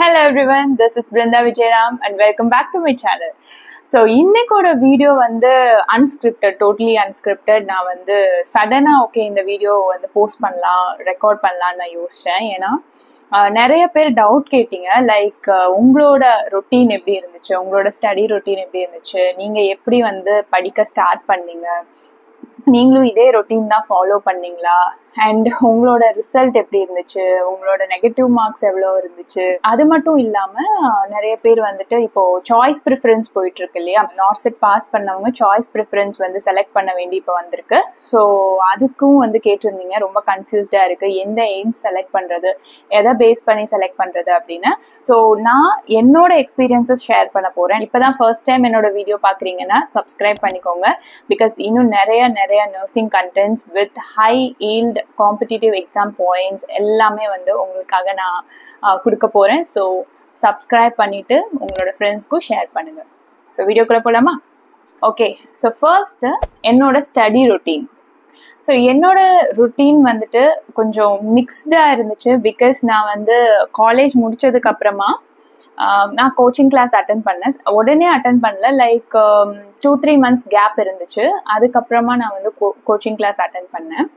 Hello everyone, this is Brinda Vijayaram and welcome back to my channel. So இன்னைக்கோட video வந்து unscripted, totally unscripted. நான் வந்து சடனா okay இந்த வீடியோ வந்து போஸ்ட் பண்ணலாம், ரெக்கார்ட் பண்ணலாம்னு நான் யோசிச்சேன். ஏன்னா நிறைய பேர் டவுட் கேட்டீங்க, லைக் உங்களோட ரொட்டீன் எப்படி இருந்துச்சு, உங்களோட ஸ்டடி ரொட்டீன் எப்படி இருந்துச்சு, நீங்கள் எப்படி வந்து படிக்க ஸ்டார்ட் பண்ணீங்க, நீங்களும் இதே ரொட்டீன் தான் ஃபாலோ பண்ணீங்களா, அண்ட் உங்களோட ரிசல்ட் எப்படி இருந்துச்சு, உங்களோட நெகட்டிவ் மார்க்ஸ் எவ்வளோ இருந்துச்சு. அது மட்டும் இல்லாமல் நிறைய பேர் வந்துட்டு இப்போ சாய்ஸ் ப்ரிஃபரன்ஸ் போயிட்டு இருக்கு இல்லையா, நாட் செட் பாஸ் பண்ணவங்க சாய்ஸ் ப்ரிஃபரன்ஸ் வந்து செலக்ட் பண்ண வேண்டி இப்போ வந்திருக்கு. ஸோ அதுக்கும் வந்து கேட்டிருந்தீங்க, ரொம்ப கன்ஃபியூஸ்டாக இருக்குது, எந்த எய்ம் செலக்ட் பண்ணுறது, எதை பேஸ் பண்ணி செலக்ட் பண்ணுறது அப்படின்னு. ஸோ நான் என்னோட எக்ஸ்பீரியன்ஸஸ் ஷேர் பண்ண போகிறேன். இப்போ தான் ஃபர்ஸ்ட் டைம் என்னோட வீடியோ பார்க்குறீங்கன்னா சப்ஸ்கிரைப் பண்ணிக்கோங்க, பிகாஸ் இன்னும் நிறைய nursing contents with high yield competitive exam points எல்லாமே வந்து உங்களுக்காக நான் கொடுக்க போகிறேன். ஸோ சப்ஸ்கிரைப் பண்ணிவிட்டு உங்களோட ஃப்ரெண்ட்ஸ்க்கும் ஷேர் பண்ணுங்கள். ஸோ வீடியோக்குள்ளே போகலாமா? ஓகே, ஸோ ஃபர்ஸ்ட்டு என்னோட ஸ்டடி ரொட்டீன். ஸோ என்னோட ருட்டீன் வந்துட்டு கொஞ்சம் மிக்ஸ்டாக இருந்துச்சு, பிகாஸ் நான் வந்து காலேஜ் முடித்ததுக்கு அப்புறமா நான் கோச்சிங் கிளாஸ் அட்டன் பண்ணேன். உடனே அட்டன் பண்ணல, லைக் 2-3 months கேப் இருந்துச்சு. அதுக்கப்புறமா நான் வந்து கோச்சிங் கிளாஸ் அட்டன் பண்ணேன்.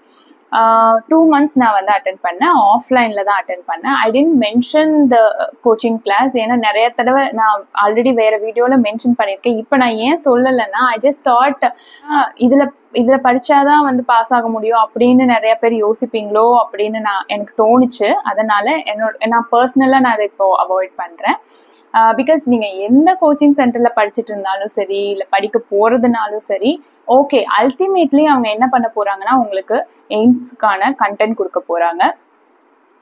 2 months நான் வந்து அட்டன் பண்ணேன், ஆஃப்லைனில் தான் அட்டன் பண்ணேன். I didn't mention the coaching class, ஏன்னா நிறைய தடவை நான் ஆல்ரெடி வேறு வீடியோவில் மென்ஷன் பண்ணியிருக்கேன். இப்போ நான் ஏன் சொல்லலைன்னா, ஐ ஜஸ்ட் தாட் இதில் படித்தாதான் வந்து பாஸ் ஆக முடியும் அப்படின்னு நிறைய பேர் யோசிப்பீங்களோ அப்படின்னு எனக்கு தோணுச்சு. அதனால் நான் பர்சனலாக நான் அதை இப்போது அவாய்ட் பண்ணுறேன். பிகாஸ் நீங்கள் எந்த கோச்சிங் சென்டரில் படிச்சுட்டு இருந்தாலும் சரி, இல்லை படிக்க போகிறதுனாலும் சரி, ஓகே, அல்டிமேட்லி அவங்க என்ன பண்ண போகிறாங்கன்னா உங்களுக்கு எய்ம்ஸ்க்கான கண்டென்ட் கொடுக்க போகிறாங்க.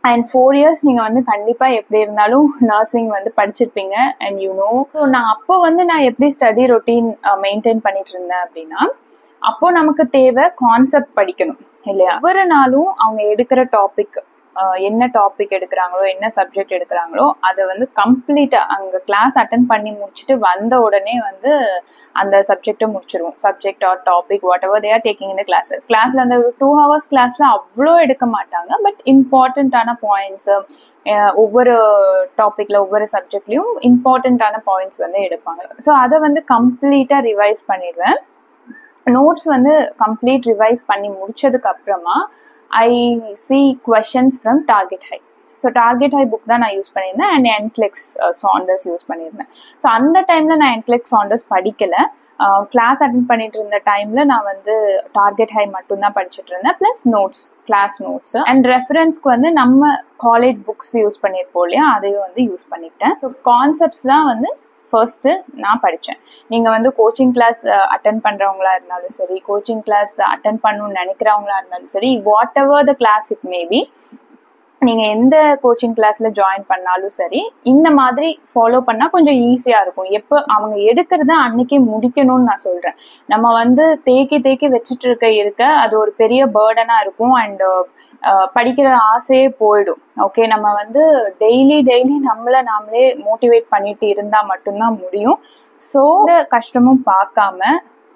அண்ட் 4 years நீங்கள் வந்து கண்டிப்பாக எப்படி இருந்தாலும் நர்சிங் வந்து படிச்சிருப்பீங்க. அண்ட் ஸோ நான் எப்படி ஸ்டடி ரொட்டீன் மெயின்டைன் பண்ணிட்டு இருந்தேன் அப்படின்னா, அப்போது நமக்கு தேவை கான்செப்ட் படிக்கணும் இல்லையா. ஒவ்வொரு நாளும் அவங்க எடுக்கிற டாபிக், என்ன டாபிக் எடுக்கிறாங்களோ, என்ன சப்ஜெக்ட் எடுக்கிறாங்களோ, அதை வந்து கம்ப்ளீட்டாக அங்கே கிளாஸ் அட்டன் பண்ணி முடிச்சுட்டு வந்த உடனே வந்து அந்த சப்ஜெக்டை முடிச்சிருவோம். Subject are topic whatever they are talking இந்த கிளாஸில் அந்த 2 hours கிளாஸில் அவ்வளோ எடுக்க மாட்டாங்க, பட் இம்பார்ட்டண்ட்டான பாயிண்ட்ஸு ஒவ்வொரு டாப்பிக்கில் ஒவ்வொரு சப்ஜெக்ட்லேயும் இம்பார்ட்டண்ட்டான பாயிண்ட்ஸ் வந்து எடுப்பாங்க. ஸோ அதை வந்து கம்ப்ளீட்டாக ரிவைஸ் பண்ணிடுவேன். நோட்ஸ் வந்து கம்ப்ளீட் ரிவைஸ் பண்ணி முடிச்சதுக்கு அப்புறமா I see questions from target high. So target high book தான் நான் யூஸ் பண்ணியிருந்தேன், அண்ட் என்க்ளெக்ஸ் சாண்டர்ஸ் யூஸ் பண்ணியிருந்தேன். ஸோ அந்த டைமில் நான் என்க்ளெக்ஸ் சாண்டர்ஸ் படிக்கலை. கிளாஸ் அட்டன் பண்ணிட்டு இருந்த டைமில் நான் வந்து டார்கெட் ஹை மட்டும்தான் படிச்சுட்டு இருந்தேன், plus notes, class notes and ரெஃபரன்ஸ்க்கு வந்து நம்ம காலேஜ் புக்ஸ் யூஸ் பண்ணியிருப்போம் இல்லையா, அதையும் வந்து யூஸ் பண்ணிக்கிட்டேன். ஸோ கான்செப்ட்ஸ் தான் வந்து ஃபர்ஸ்ட்டு நான் படித்தேன். நீங்கள் வந்து கோச்சிங் கிளாஸ் அட்டன் பண்ணுறவங்களா இருந்தாலும் சரி, கோச்சிங் கிளாஸ் அட்டன் பண்ணணும்னு நினைக்கிறவங்களா இருந்தாலும் சரி, whatever the class it maybe, நீங்கள் எந்த கோச்சிங் கிளாஸில் ஜாயின் பண்ணாலும் சரி, இந்த மாதிரி ஃபாலோ பண்ணால் கொஞ்சம் ஈஸியாக இருக்கும். எப்போ அவங்க எடுக்கிறத அன்றைக்கே முடிக்கணும்னு நான் சொல்கிறேன். நம்ம வந்து தேக்கி வச்சுட்டு இருக்க அது ஒரு பெரிய பேர்டனாக இருக்கும், அண்டு படிக்கிற ஆசையே போயிடும். ஓகே, நம்ம வந்து டெய்லி நாமளே மோட்டிவேட் பண்ணிட்டு இருந்தால் மட்டும்தான் முடியும். ஸோ இந்த கஷ்டமும் பார்க்காம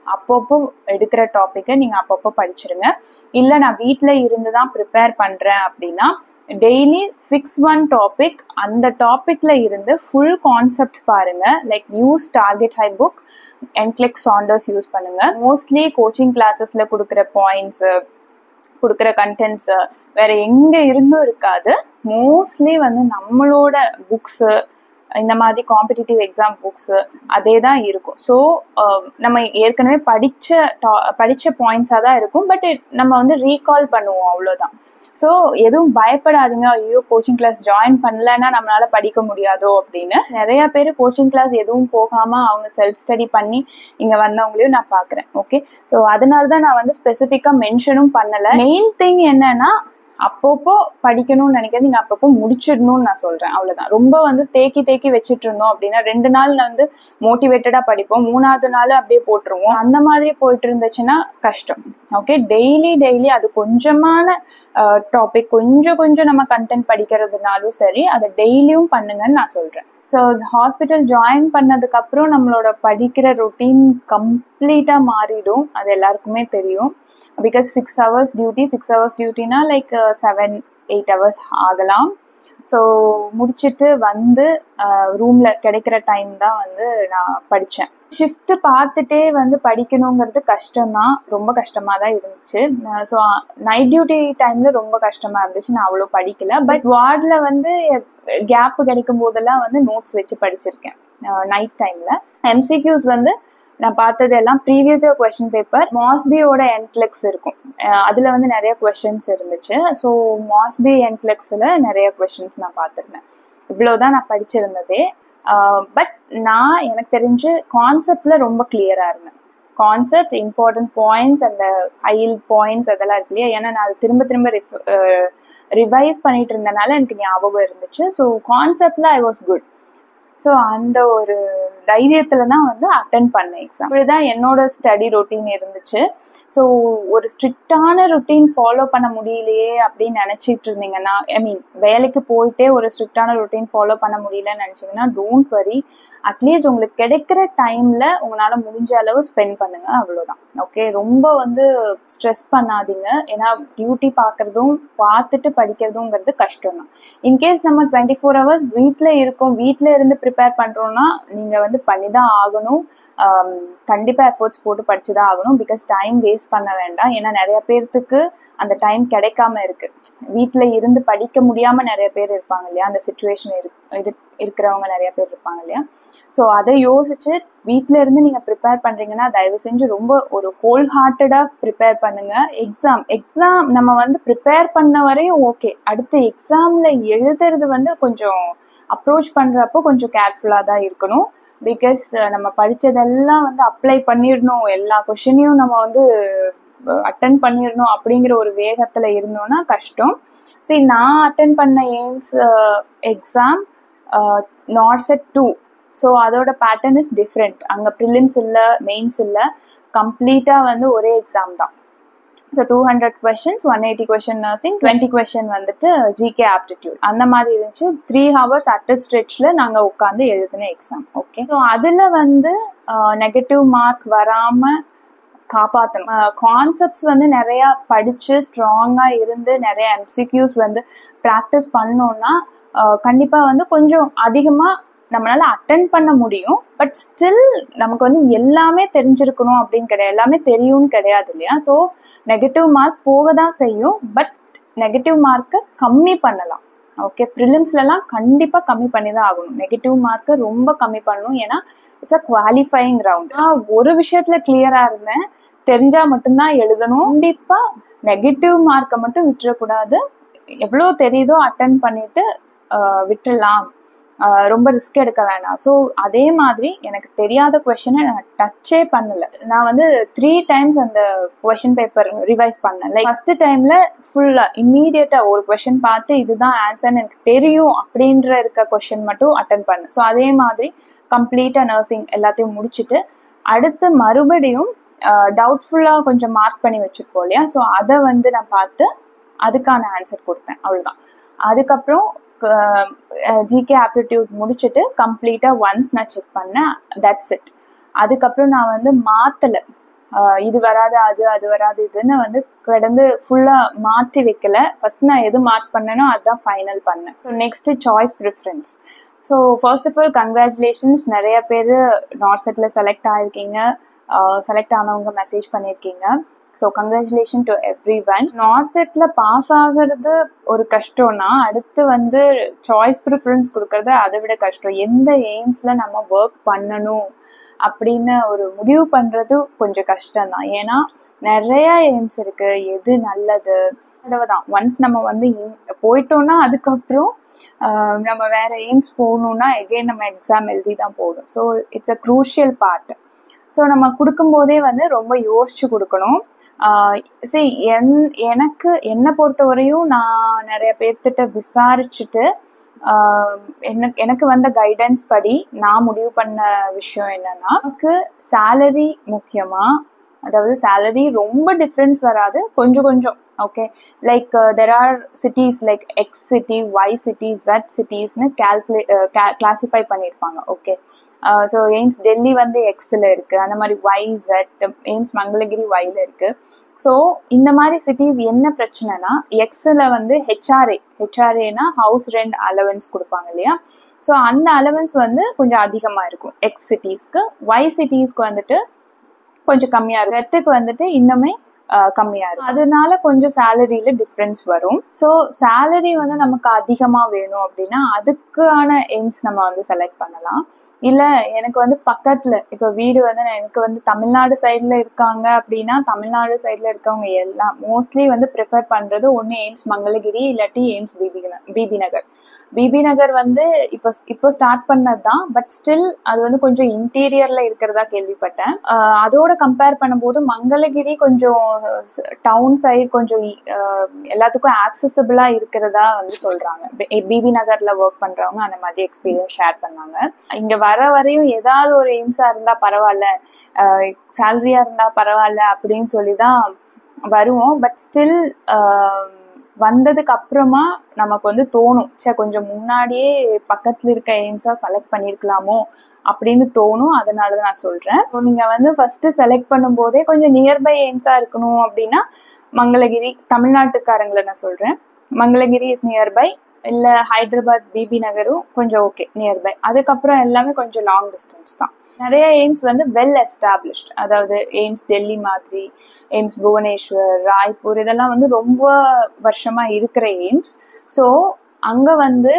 அப்பப்போ எடுக்கிற டாப்பிக்கை நீங்கள் அப்பப்போ படிச்சிருங்க. இல்லை நான் வீட்டில் இருந்து தான் ப்ரிப்பேர் பண்ணுறேன் அப்படின்னா, டெய்லி ஃபிக்ஸ் ஒன் டாபிக், அந்த டாப்பிக்கில் இருந்து ஃபுல் கான்செப்ட் பாருங்கள். Like use target high book, NCLEX Saunders use பண்ணுங்கள். மோஸ்ட்லி கோச்சிங் கிளாஸஸில் கொடுக்குற பாயிண்ட்ஸு, கொடுக்குற கண்டென்ட்ஸு வேறு எங்கே இருந்தும் இருக்காது. மோஸ்ட்லி வந்து நம்மளோட புக்ஸு, இந்த மாதிரி காம்படிட்டிவ் எக்ஸாம் புக்ஸு அதே தான் இருக்கும். ஸோ நம்ம ஏற்கனவே படித்த பாயிண்ட்ஸாக தான் இருக்கும், பட் நம்ம வந்து ரீகால் பண்ணுவோம், அவ்வளோதான். ஸோ எதுவும் பயப்படாதீங்க, ஐயோ கோச்சிங் கிளாஸ் ஜாயின் பண்ணலைன்னா நம்மளால் படிக்க முடியாதோ அப்படின்னு. நிறையா பேர் கோச்சிங் கிளாஸ் எதுவும் போகாமல் அவங்க செல்ஃப் ஸ்டடி பண்ணி இங்கே வந்தவங்களையும் நான் பார்க்குறேன். ஓகே, ஸோ அதனால தான் நான் வந்து ஸ்பெசிஃபிக்காக மென்ஷனும் பண்ணலை. மெயின் திங் என்னன்னா, அப்பப்போ படிக்கணும்னு நினைக்கிறது நீங்கள் அப்பப்போ முடிச்சிடணும்னு நான் சொல்கிறேன், அவ்வளோதான். ரொம்ப வந்து தேக்கி வச்சுட்டு இருந்தோம் அப்படின்னா 2 நாள் வந்து மோட்டிவேட்டடாக படிப்போம், 3ஆவது நாள் அப்படியே போட்டுருவோம். அந்த மாதிரி போயிட்டு இருந்துச்சுன்னா கஷ்டம். ஓகே, டெய்லி அது கொஞ்சமான டாபிக், கொஞ்சம் நம்ம கண்டென்ட் படிக்கிறதுனாலும் சரி, அதை டெய்லியும் பண்ணுங்கன்னு நான் சொல்கிறேன். ஸோ ஹாஸ்பிட்டல் ஜாயின் பண்ணதுக்கப்புறம் நம்மளோட படிக்கிற ரொட்டீன் கம்ப்ளீட்டாக மாறிடும், அது எல்லாருக்குமே தெரியும். பிகாஸ் 6 hours டியூட்டினா லைக் 7-8 hours ஆகலாம். ஸோ முடிச்சுட்டு வந்து ரூமில் கிடைக்கிற டைம் தான் வந்து நான் படித்தேன். ஷிஃப்ட்டு பார்த்துட்டே வந்து படிக்கணுங்கிறது கஷ்டம்தான், ரொம்ப கஷ்டமாக தான் இருந்துச்சு. ஸோ நைட் டியூட்டி டைமில் ரொம்ப கஷ்டமாக இருந்துச்சு, நான் அவ்வளோ படிக்கலை. பட் வார்டில் வந்து கேப்பு கிடைக்கும் போதெல்லாம் வந்து நோட்ஸ் வச்சு படிச்சிருக்கேன் நைட் டைமில். எம்சிக்யூஸ் வந்து நான் பார்த்தது எல்லாம் ப்ரீவியஸ் இயர் கொஸ்டின் பேப்பர். மாஸ்பியோட என்ட்லெக்ஸ் இருக்கும், அதில் வந்து நிறைய கொஸ்டின்ஸ் இருந்துச்சு. ஸோ மாஸ்பி என்ட்லெக்ஸில் நிறைய கொஸ்டின்ஸ் நான் பார்த்துருந்தேன். இவ்வளோதான் நான் படிச்சிருந்ததே. பட் நான் எனக்கு தெரிஞ்சு கான்செப்டில் ரொம்ப கிளியராக இருந்தேன். கான்செப்ட், இம்பார்ட்டன்ட் பாயிண்ட்ஸ், அந்த ஹைல் பாயிண்ட்ஸ் அதெல்லாம் இருக்கு இல்லையா, ஏன்னா நான் திரும்ப திரும்ப ரிவைஸ் பண்ணிட்டு இருந்தனால எனக்கு ஞாபகம் இருந்துச்சு. ஸோ கான்செப்டில் ஐ வாஸ் குட். ஸோ அந்த ஒரு தைரியத்தில் தான் வந்து அட்டென்ட் பண்ணேன் எக்ஸாம். இப்படிதான் என்னோட ஸ்டடி ரொட்டீன் இருந்துச்சு. ஸோ ஒரு ஸ்ட்ரிக்டான ரொட்டீன் ஃபாலோ பண்ண முடியலையே அப்படின்னு நினச்சிட்டு இருந்தீங்கன்னா, ஐ மீன் வேலைக்கு போயிட்டே ஒரு ஸ்ட்ரிக்டான ரொட்டீன் ஃபாலோ பண்ண முடியலன்னு நினச்சிங்கன்னா, டோன்ட் வரி. அட்லீஸ்ட் உங்களுக்கு கிடைக்கிற டைமில் உங்களால் முடிஞ்ச அளவு ஸ்பெண்ட் பண்ணுங்கள், அவ்வளோதான். ஓகே, ரொம்ப வந்து ஸ்ட்ரெஸ் பண்ணாதீங்க. ஏன்னா டியூட்டி பார்த்துட்டு படிக்கிறதுங்கிறது கஷ்டம் தான். இன்கேஸ் நம்ம 24 hours வீட்டில் இருக்கோம், வீட்டில் இருந்து ப்ரிப்பேர் பண்ணுறோன்னா நீங்கள் வந்து பண்ணி தான் ஆகணும். கண்டிப்பாக எஃபர்ட்ஸ் போட்டு படிச்சு தான் ஆகணும். பிகாஸ் டைம் வேஸ்ட் பண்ண வேண்டாம். ஏன்னா நிறைய பேர்த்துக்கு அந்த டைம் கிடைக்காம இருக்கு. வீட்டில் இருந்து படிக்க முடியாமல் நிறைய பேர் இருப்பாங்க இல்லையா, அந்த சுச்சுவேஷன் இருக்கிறவங்க நிறைய பேர் இருப்பாங்க இல்லையா. ஸோ அதை யோசிச்சு வீட்டில இருந்து நீங்கள் ப்ரிப்பேர் பண்ணுறீங்கன்னா தயவு செஞ்சு ரொம்ப ஒரு ஹோல் ஹார்ட்டடாக ப்ரிப்பேர் பண்ணுங்க. எக்ஸாம் நம்ம வந்து ப்ரிப்பேர் பண்ண வரையும் ஓகே, அடுத்து எக்ஸாமில் எழுதுறது வந்து கொஞ்சம் அப்ரோச் பண்ணுறப்போ கொஞ்சம் கேர்ஃபுல்லாக தான் இருக்கணும். பிகாஸ் நம்ம படித்ததெல்லாம் வந்து அப்ளை பண்ணிடணும், எல்லா கொஷினையும் நம்ம வந்து அட்டன் பண்ணிடணும் அப்படிங்கிற ஒரு வேகத்தில் இருந்தோன்னா கஷ்டம். சரி, நான் அட்டன் பண்ண எய்ம்ஸ் எக்ஸாம் நார்செட் 2. ஸோ அதோட பேட்டர்ன் இஸ் டிஃப்ரெண்ட். அங்கே ப்ரிலிம்ஸ் இல்லை, மெயின்ஸ் இல்லை, கம்ப்ளீட்டாக வந்து ஒரே எக்ஸாம் தான். So 200 questions, 180 question nursing, 20 question வந்துட்டு ஜிகே ஆப்டிடியூட், அந்த மாதிரி இருந்துச்சு. 3 hours அட் ஸ்ட்ரெச்சில் நாங்கள் உட்காந்து எழுதின எக்ஸாம். ஓகே, ஸோ அதில் வந்து நெகட்டிவ் மார்க் வராமல் காப்பாற்றணும். கான்செப்ட்ஸ் வந்து நிறையா படித்து ஸ்ட்ராங்காக இருந்து நிறைய எம்சிக்யூஸ் வந்து ப்ராக்டிஸ் பண்ணோன்னா கண்டிப்பாக வந்து கொஞ்சம் அதிகமாக நம்மளால அட்டென்ட் பண்ண முடியும். பட் ஸ்டில் நமக்கு வந்து எல்லாமே தெரிஞ்சிருக்கணும் அப்படின்னு கிடையாது, எல்லாமே தெரியும்னு கிடையாது இல்லையா. ஸோ நெகட்டிவ் மார்க் போக தான் செய்யும், பட் நெகட்டிவ் மார்க்கை கம்மி பண்ணலாம். ஓகே, ப்ரிலிம்ஸ்லாம் கண்டிப்பாக கம்மி பண்ணி தான் ஆகணும். நெகட்டிவ் மார்க்கை ரொம்ப கம்மி பண்ணணும். ஏன்னா இட்ஸ் அ குவாலிஃபையிங் ரவுண்ட். நான் ஒரு விஷயத்துல கிளியராக இருந்தேன், தெரிஞ்சால் மட்டும்தான் எழுதணும். கண்டிப்பாக நெகட்டிவ் மார்க்கை மட்டும் விட்டுறக்கூடாது. எவ்வளோ தெரியுதோ அட்டன் பண்ணிட்டு விட்டுடலாம், ரொம்ப ரிஸ்க் எடுக்க வேணாம். ஸோ அதே மாதிரி எனக்கு தெரியாத கொஷனை நான் டச்சே பண்ணலை. நான் வந்து 3 times அந்த கொஷின் பேப்பர் ரிவைஸ் பண்ணேன். லைக் ஃபஸ்ட்டு டைமில் ஃபுல்லாக இம்மீடியட்டாக ஒரு கொஷின் பார்த்து இதுதான் ஆன்சர்னு எனக்கு தெரியும் அப்படின்ற இருக்க கொஷின் மட்டும் அட்டன் பண்ணேன். ஸோ அதே மாதிரி கம்ப்ளீட்டாக நர்சிங் எல்லாத்தையும் முடிச்சுட்டு அடுத்து மறுபடியும் டவுட்ஃபுல்லாக கொஞ்சம் மார்க் பண்ணி வச்சுருப்போம் இல்லையா. ஸோ அதை வந்து நான் பார்த்து அதுக்கான ஆன்சர் கொடுத்தேன், அவ்வளோதான். அதுக்கப்புறம் ஜிகே ஆப்டிடியூட் முடிச்சுட்டு கம்ப்ளீட்டாக ஒன்ஸ் நான் செக் பண்ணேன், தட்ஸ் இட். அதுக்கப்புறம் நான் வந்து மாற்றலை, இது வராது அது வராது இதுன்னு வந்து கிடந்து ஃபுல்லாக மாற்றி வைக்கல. ஃபர்ஸ்ட் நான் எது மார்க் பண்ணேனோ அதுதான் ஃபைனல் பண்ணேன். So next choice preference. So first of all congratulations, நிறைய பேர் நார்செட்டில் செலக்ட் ஆகிருக்கீங்க. செலக்ட் ஆனவங்க மெசேஜ் பண்ணியிருக்கீங்க. So congratulation to everyone. நார்செட்டில் பாஸ் ஆகிறது ஒரு கஷ்டம்னா அடுத்து வந்து சாய்ஸ் ப்ரிஃபரன்ஸ் கொடுக்கறது அதை விட கஷ்டம். எந்த எய்ம்ஸில் நம்ம ஒர்க் பண்ணணும் அப்படின்னு ஒரு முடிவு பண்ணுறது கொஞ்சம் கஷ்டம்தான். ஏன்னா நிறைய எய்ம்ஸ் இருக்குது, எது நல்லது தான். ஒன்ஸ் நம்ம வந்து போயிட்டோம்னா அதுக்கப்புறம் நம்ம வேற எய்ம்ஸ் போகணுன்னா எகெயின் நம்ம எக்ஸாம் எழுதி தான் போகணும். So it's a crucial part. So நம்ம கொடுக்கும்போதே வந்து ரொம்ப யோசிச்சு கொடுக்கணும். சரி, என்னை பொறுத்தவரையும் நான் நிறைய பேர்த்திட்ட விசாரிச்சுட்டு எனக்கு வந்த கைடன்ஸ் படி நான் முடிவு பண்ண விஷயம் என்னன்னா, எனக்கு சேலரி முக்கியமா, அதாவது சேலரி ரொம்ப டிஃப்ரென்ஸ் வராது, கொஞ்சம் கொஞ்சம் okay, like there are cities like X city, Y city, Z cities னு classify பண்ணிருப்பாங்க. okay, so எய்ம்ஸ் டெல்லி வந்து எக்ஸில் இருக்குது, அந்த மாதிரி YZ எய்ம்ஸ் மங்களகிரி Yல இருக்குது. ஸோ இந்த மாதிரி சிட்டிஸ் என்ன பிரச்சனைனா எக்ஸில் வந்து ஹெச்ஆர்ஏனா ஹவுஸ் ரெண்ட் அலவன்ஸ் கொடுப்பாங்க இல்லையா. ஸோ அந்த அலவன்ஸ் வந்து கொஞ்சம் அதிகமாக இருக்கும் எக்ஸ் சிட்டிஸ்க்கு. ஒய் சிட்டிஸ்க்கு வந்துட்டு கொஞ்சம் கம்மியாக இருக்கும். ரெத்துக்கு வந்துட்டு இன்னுமே கம்மியாக இருக்கும். அதனால கொஞ்சம் சேலரியில டிஃப்ரென்ஸ் வரும். ஸோ சேலரி வந்து நமக்கு அதிகமாக வேணும் அப்படின்னா அதுக்கான எய்ம்ஸ் நம்ம வந்து செலக்ட் பண்ணலாம். இல்லை எனக்கு வந்து பக்கத்தில் இப்போ வீடு வந்து எனக்கு வந்து தமிழ்நாடு சைடில் இருக்காங்க அப்படின்னா தமிழ்நாடு சைடில் இருக்கவங்க எல்லாம் மோஸ்ட்லி வந்து ப்ரிஃபர் பண்ணுறது ஒன்று எய்ம்ஸ் மங்களகிரி இல்லாட்டி எய்ம்ஸ் பிபி நகர். பிபி நகர் வந்து இப்போ ஸ்டார்ட் பண்ணது தான், பட் ஸ்டில் அது வந்து கொஞ்சம் இன்டீரியர்ல இருக்கிறதா கேள்விப்பட்டேன். அதோட கம்பேர் பண்ணும்போது மங்களகிரி கொஞ்சம் டவுன் சைடு கொஞ்சம் எல்லாத்துக்கும் ஆக்சசபிளா இருக்கிறதா வந்து சொல்றாங்க. பிபி நகர்ல ஒர்க் பண்றவங்க அந்த மாதிரி எக்ஸ்பீரியன்ஸ் ஷேர் பண்ணாங்க. இங்க வர வரையும் ஏதாவது ஒரு எய்ம்ஸா இருந்தா பரவாயில்ல, சேலரியா இருந்தா பரவாயில்ல அப்படின்னு சொல்லிதான் வருவோம். பட் ஸ்டில் வந்ததுக்கு அப்புறமா நமக்கு வந்து தோணும், கொஞ்சம் முன்னாடியே பக்கத்துல இருக்க எய்ம்ஸா செலக்ட் பண்ணிருக்கலாமோ அப்படின்னு தோணும். அதனாலதான் நான் சொல்றேன். நீங்க வந்து ஃபர்ஸ்ட் செலக்ட் பண்ணும் போதே கொஞ்சம் நியர்பை எய்ம்ஸா இருக்கணும் அப்படின்னா மங்களகிரி, தமிழ்நாட்டுக்காரங்களை நான் சொல்றேன், மங்களகிரி இஸ் நியர்பை. இல்லை ஹைதராபாத் பிபி நகரும் கொஞ்சம் ஓகே நியர்பை. அதுக்கப்புறம் எல்லாமே கொஞ்சம் லாங் டிஸ்டன்ஸ் தான். நிறைய எய்ம்ஸ் வந்து வெல் எஸ்டாப்ளிஷ்ட், அதாவது எய்ம்ஸ் டெல்லி மாதிரி, எய்ம்ஸ் புவனேஸ்வர், ராய்ப்பூர் இதெல்லாம் வந்து ரொம்ப வருஷமா இருக்கிற எய்ம்ஸ். ஸோ அங்கே வந்து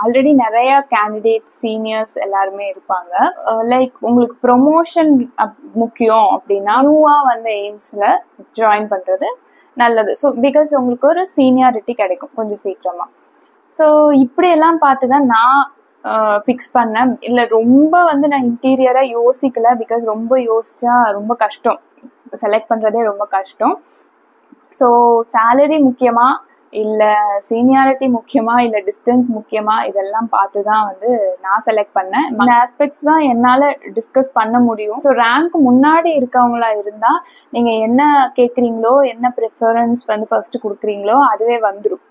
ஆல்ரெடி நிறைய கேண்டிடேட்ஸ் சீனியர்ஸ் எல்லாருமே இருப்பாங்க. லைக் உங்களுக்கு ப்ரொமோஷன் முக்கியம் அப்படின்னா நியூவாக வந்து எய்ம்ஸில் ஜாயின் பண்ணுறது நல்லது. ஸோ பிகாஸ் உங்களுக்கு ஒரு சீனியாரிட்டி கிடைக்கும் கொஞ்சம் சீக்கிரமாக. ஸோ இப்படியெல்லாம் பார்த்து தான் நான் ஃபிக்ஸ் பண்ணேன். இல்லை ரொம்ப வந்து நான் இன்டீரியராக யோசிக்கல, பிகாஸ் ரொம்ப யோசிச்சா ரொம்ப கஷ்டம், செலக்ட் பண்ணுறதே ரொம்ப கஷ்டம். ஸோ சேலரி முக்கியமா இல்லை சீனியாரிட்டி முக்கியமா இல்லை டிஸ்டன்ஸ் முக்கியமா இதெல்லாம் பார்த்து தான் வந்து நான் செலக்ட் பண்ணேன். இந்த ஆஸ்பெக்ட்ஸ் தான் என்னால் டிஸ்கஸ் பண்ண முடியும். ஸோ ரேங்க் முன்னாடி இருக்கவங்களா இருந்தால் நீங்கள் என்ன கேட்குறீங்களோ, என்ன ப்ரிஃபரன்ஸ் வந்து ஃபர்ஸ்ட் கொடுக்குறீங்களோ அதுவே வந்துடும்.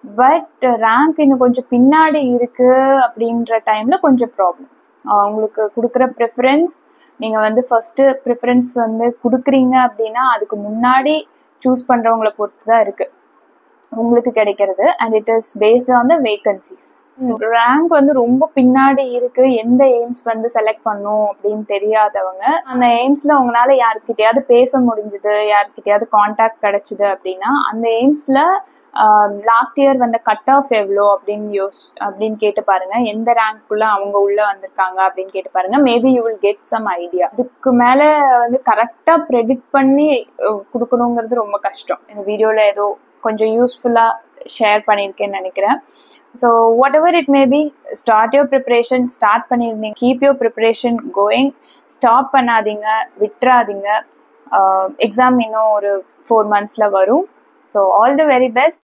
பட் ரேங்க் இன்னும் கொஞ்சம் பின்னாடி இருக்கு அப்படின்ற டைம்ல கொஞ்சம் ப்ராப்ளம். அவங்களுக்கு கொடுக்குற ப்ரிஃபரன்ஸ் நீங்கள் வந்து ஃபர்ஸ்ட் ப்ரிஃபரன்ஸ் வந்து கொடுக்குறீங்க அப்படின்னா அதுக்கு முன்னாடி சூஸ் பண்ணுறவங்களை பொறுத்து தான் இருக்கு உங்களுக்கு கிடைக்கிறது. And it is based on the vacancies. Rank வந்து ரொம்ப பின்னாடி இருக்கு, எந்த எய்ம்ஸ் வந்து செலக்ட் பண்ணும் அப்படின்னு தெரியாதவங்க அந்த எய்ம்ஸ்ல உங்களால யாருக்கிட்டையாவது பேச முடிஞ்சுது, யாருக்கிட்டையாவது கான்டாக்ட் கிடைச்சிது அப்படின்னா அந்த எய்ம்ஸ்ல லாஸ்ட் இயர் வந்த கட் ஆஃப் எவ்வளோ அப்படின்னு கேட்டு பாருங்க. எந்த ரேங்க்குள்ள அவங்க உள்ள வந்திருக்காங்க அப்படின்னு கேட்டு பாருங்க. Maybe you will get some idea. இதுக்கு மேல வந்து கரெக்டா ப்ரெடிக்ட் பண்ணி கொடுக்கணுங்கிறது ரொம்ப கஷ்டம். இந்த வீடியோல ஏதோ கொஞ்சம் யூஸ்ஃபுல்லா ஷேர் பண்ணியிருக்கேன்னு நினைக்கிறேன். So whatever it may be, start your preparation. Start பண்ணியிருந்தீங்க, keep your preparation going. Stop பண்ணாதீங்க, விட்டுறாதீங்க. எக்ஸாம் இன்னும் ஒரு 4 monthsல வரும். So all the very best.